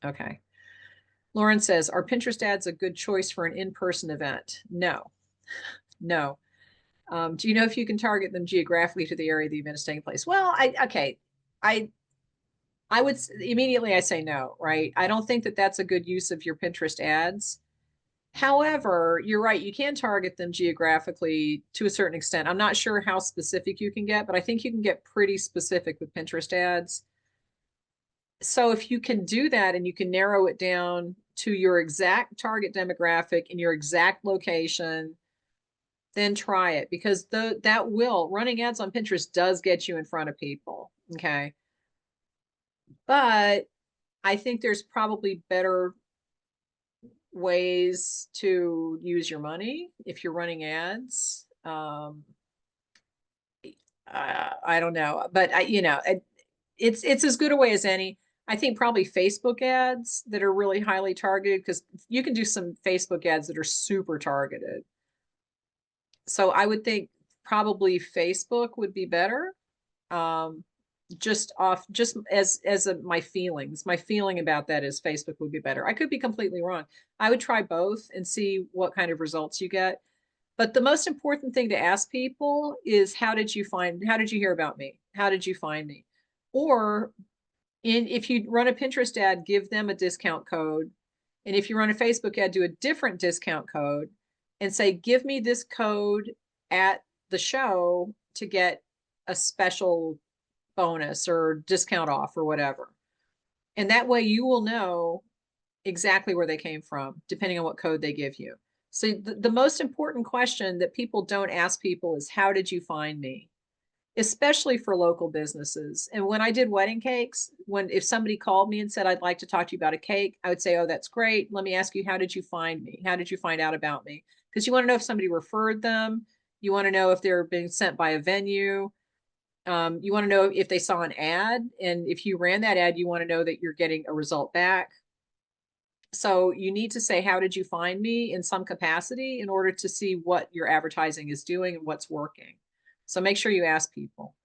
Okay. Lauren says, are Pinterest ads a good choice for an in-person event? No, no. Do you know if you can target them geographically to the area the event is taking place? Well, okay. I would immediately I say no, right? I don't think that that's a good use of your Pinterest ads. However, you're right. You can target them geographically to a certain extent. I'm not sure how specific you can get, but I think you can get pretty specific with Pinterest ads. So if you can do that and you can narrow it down to your exact target demographic and your exact location, then try it, because that will running ads on Pinterest does get you in front of people. Okay. But I think there's probably better ways to use your money if you're running ads. I don't know, but it's as good a way as any. I think probably Facebook ads that are really highly targeted, because you can do some Facebook ads that are super targeted. So I would think probably Facebook would be better. Um, just as my feelings, my feeling about that is Facebook would be better. I could be completely wrong. I would try both and see what kind of results you get. But the most important thing to ask people is, how did you hear about me? How did you find me? Or if you run a Pinterest ad, give them a discount code. And if you run a Facebook ad, do a different discount code and say, give me this code at the show to get a special bonus or discount off or whatever. And that way you will know exactly where they came from, depending on what code they give you. So the most important question that people don't ask people is, how did you find me? Especially for local businesses. And when I did wedding cakes, if somebody called me and said, I'd like to talk to you about a cake, I would say, oh, that's great. Let me ask you, how did you find me? How did you find out about me? Because you want to know if somebody referred them. You want to know if they're being sent by a venue. You want to know if they saw an ad. And if you ran that ad, you want to know that you're getting a result back. So you need to say, how did you find me, in some capacity, in order to see what your advertising is doing and what's working. So make sure you ask people.